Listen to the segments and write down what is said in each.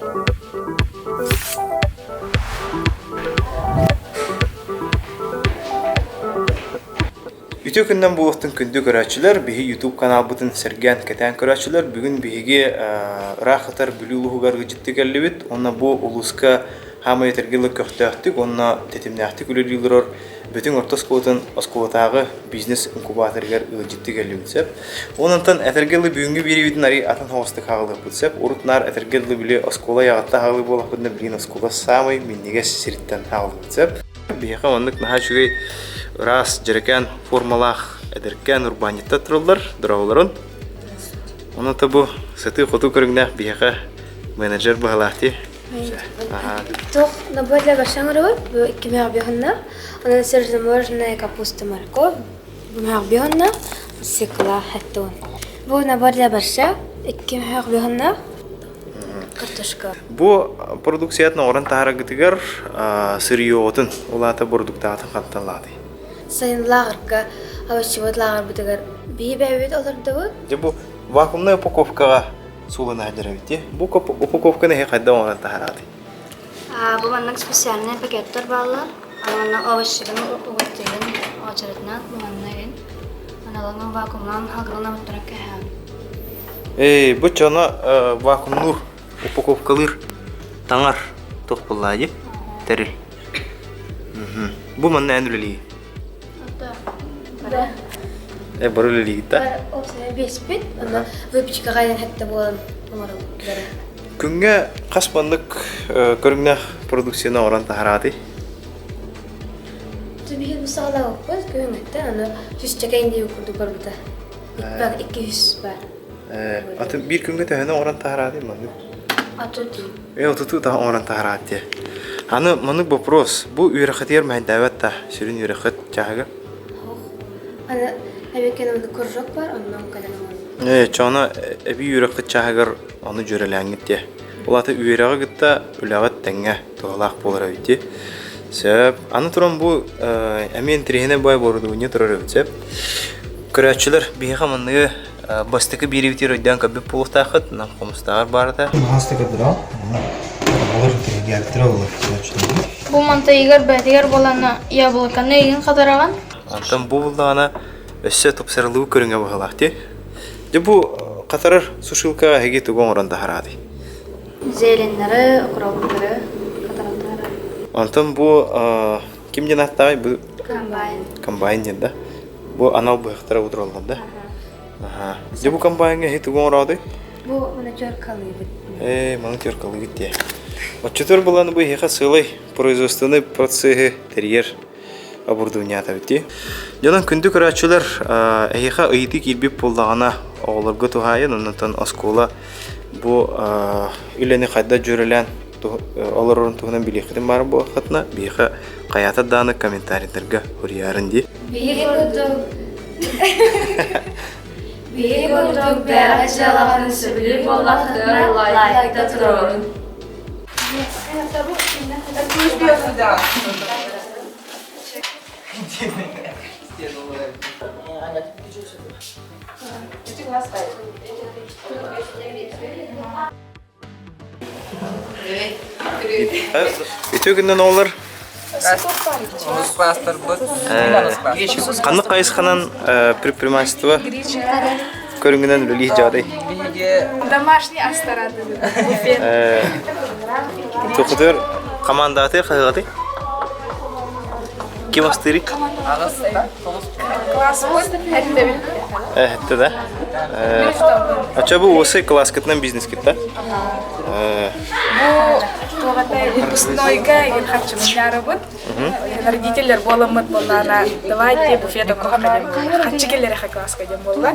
Ütü günden bu vaxtın kündü görəçilər, bihi YouTube kanal butun sergen keten görəçilər, bugün bihigi rahatar biluluğugar gıcıttı gəllibit, onna bu uluska hama yetergili köhtəxtik, onna tetimnəxtik ülülülürür, bütün orta skotun askolağı biznes inkubatorgar gıcıttı gəllibitsep. Onuntan etergili büyüngü biri vidin ari atan havastık ağlı bitsep, urutnar etergili bili askola yağıtta ağlı bolaq budna bilin askola samay minnige siritten ağlı bitsep. Bihiqa onluk naha şugay ras jereken formalах ederken urbaniyetta turullar, durawların. Onu tabu seti xotu körüngnah bihiqa menajer bahalahti. Toch, na bodla başangrı bu iki mağbiyonda. Ona serjne morjne kapusta marko. Bu mağbiyonda sikla hatton. Bu na bodla başa iki mağbiyonda kartoşka. Bu produksiyatna oran tahara gitigar siriyotun olata produktatın qattanladi. Sayın lağırka avaşıvat lağır bitigar bir bebet olurdu bu. Bu vakumna upakovkaga sulana hajaraviti. Bu upakovka ne qadda oran taharadi. Bu mannak spesialne paketler bağlar. Ana avaşıgını ugattigen açaratna bu mannagin. Analarning vakumlan halgına mutrak ha. Bu çana vakumnur upakovkalar tangar toqpullaji teril. Bu manna enrili. Barulili gitta. O sen bespit ama выпечка gayet hatta bu umarım gider. Күнгә касманлык көрүнгнә продукцияны оран таһараты. Tabii bu sağlam olmaz göğümette ana yüz çekeyim diye kurdu barbuta. Bak 200 var. Atı bir күнгә тәһәне оран таһараты маны. Atıldı. Отуту та оран таһараты. Аны маны вопрос. Бу үрәхәтер мән дәвәттә сүрин үрәхәт чагы. Ana evet kenarda kurjak var ondan kalan. Çana bir үрәхәт чагыр аны җөрәләнгит дә. Улаты үрәгә гитә үләгәт тәңгә тоғлак булыр бит. Сәб аны туран бу әмен трехне бай борды не турар бит. Көрәчләр биһә монны бастыкы биревтер өйдән кабып булыктахыт, нам комстагар барда. Хастыгы дыра. Алар тегәлтер алар көрәчләр. Бу монтайгар бәдигәр булана яблыкны еген кадыраган. Антан бу булдана өссе топсырлыгы көрүнгә багалахты. Бу катарыр сушилка һәге туган орында харады. Зеленләре, укроплары, катаралары. Антан бу кимдән аттай бу Комбайн. комбайн дә. Бу анау быхтара утырылган да. Ага. Бу комбайнга һәге туган орады. Bu menajер kalıyor. Монтер калыгыт дә. Отчетор буланы бу һәге сылай производственный процессы терьер оборудование бит. Янан күндү көрәчләр һәге ыйты килбип булдагана оғларга тухайын, оннан аскола бу үләне хадда җөрелән аларның тугынан билехтен бар бу хатна биха каята даны комментарийләргә хөрьярын ди. Bir bulduk berhacaların sübülü bollakları layıkta turun. Ütü gündən olur. Пастор бут. Қанды қайысқанан предпринимательство көрінгінен үлі жады. Домашний асторады. Тоқытыр командаты қайғады? Кем астырик? Класс вот это. Әтті да. Ача бұл осы класс кетінен бизнес кетті? Bu выпускнойга ген хочу жарабыт. Родителер боламыт болана. Давайте буфета кохаем. Хочу келер класска дем болла.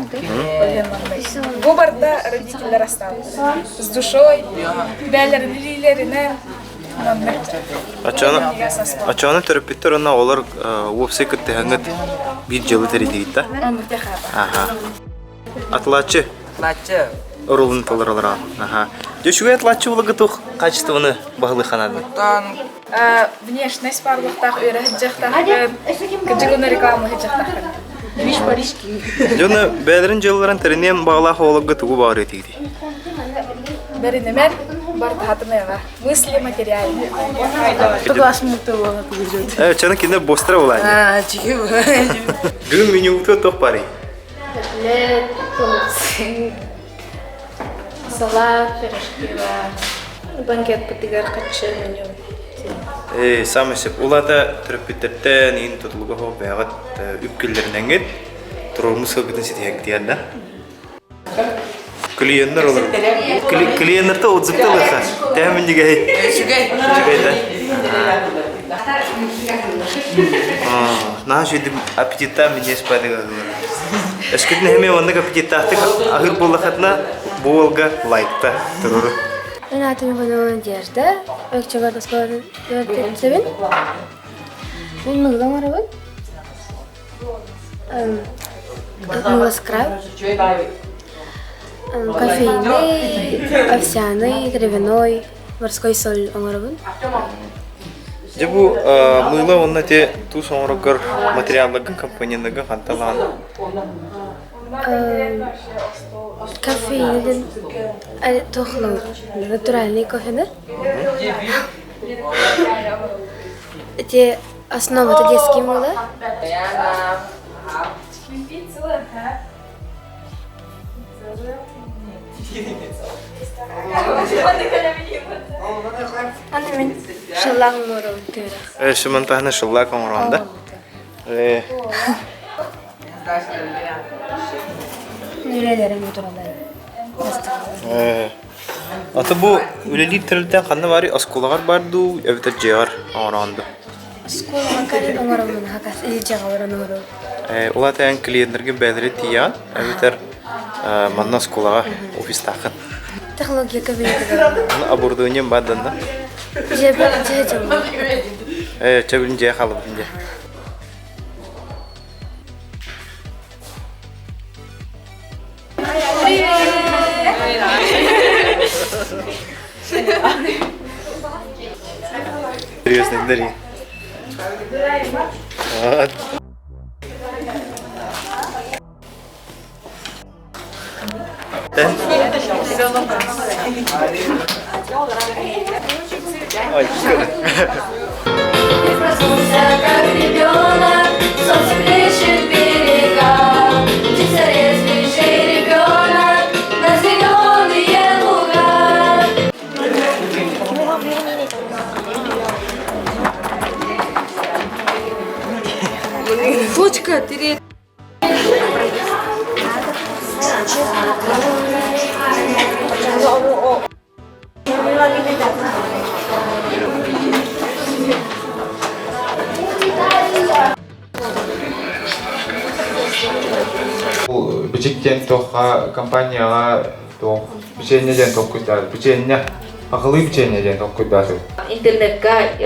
Bu барда родителер остались. С душой. Бәлер лилерine. Ачаны терапевттер ана олар вовсе кеттегәнгәт бир җылы теридигитта. Аха. Атлачы. Лачы. Ролын толыралар. Аха. Дөшүгә атлачы улыгы тух качествоны баглы ханады. Тан Внешность барлыктагы өйрәтҗәктәге кыҗыгыны реклама һәҗәктәге. Биш паришки. Җаны бәләрен җылларын теренем багла хавылыгы тугы бар идиди. Беринемен бар татынега. Мысли материальные. Класс мутого будет. Чана кине бостра улай. Чики. Бүгүн менюто тох пари. Котлет, тунцы, салат, пирожки, банкет потигар качы меню. Самысып улата трөппиттерте нин тутулуга хо бягат үпкеллернеңет турумус хагытын ситек диянда. Клиенттер олар. Клиенттер отзывтылыха. Тәмин дигәй. Чигайда. Наш идем аппетита мне спадыга. Эскетне хеме онда аппетита тик ахыр булахатна болга лайкта туру. Мен атым гына надежда. Өкчөгөр таскалар өтөбүн. Мен мыгдан арабын. Скраб. Кофейный, овсяный, травяной, морской соль аңарабын. Жабу мыла онна те ту соңрогор материаллыгын компанияндагы ханталан. Кофейный тохлы, натуральный кофенер. Эти основа это детские мыло. Анымен шыллағың мұрын түрі. Шымантахны шыллак оңранда. Нürelerim oturalım. Аты бу үлелит тирилтен кандай бари осколагар барду, эбитер жегар оңранда. Сколға карин оңарымын хакас, жаға баран оңарым. Улатан клиенттерге бәдери тиян, эбитер манна осколага офистахын. Технология кабинеті. Оборудование баданда. Чабилин жай халып инде. Серьезно, дари. Ой, Проснулся, как ребенок, солнце плещет берега. Птица резвейший ребенок на зеленые луга. Флочка, ты Бичиктен тоха компанияга тох биченеден тох кутар биченне акылы биченеден тох кутар. Интернетке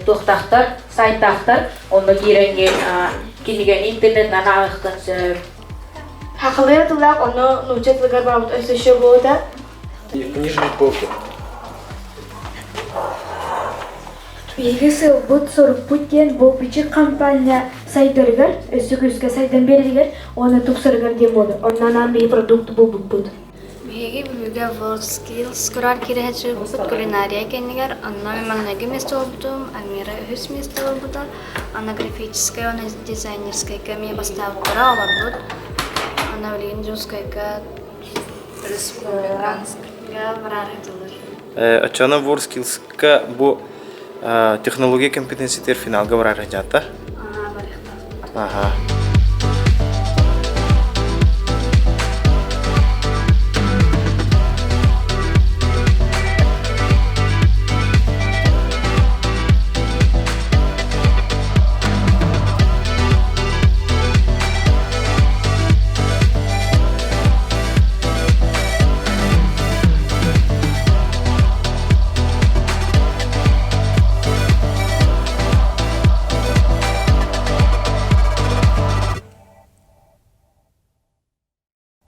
тоқтақтар, сайттақтар, оны киренген кинеген интернеттен ағықтын Хақылы тулақ оны нучетлігар бабыт өсіші болды. Нижний полки. Егесі бұд сұрып бұттен бұл бичік компания сайдырғыр, өсі-көзге сайдан берілгер, оны тұқсырғыр дем болды. Оннан бей продукт бұл бұд. Биһиги бүлүгө WorldSkills курар кирэхэ бут кулинария кеннигер, анна маңнаги место олбутум, Альмира үхүс место олбутум, анна графическая, анна дизайнерская ками бастаутара оларбут, анна билигин жускайка республиканская барарытылыр. Ачана WorldSkills-ка бу технология компетенциятер финалга барар жата. Барыхтар. Ага.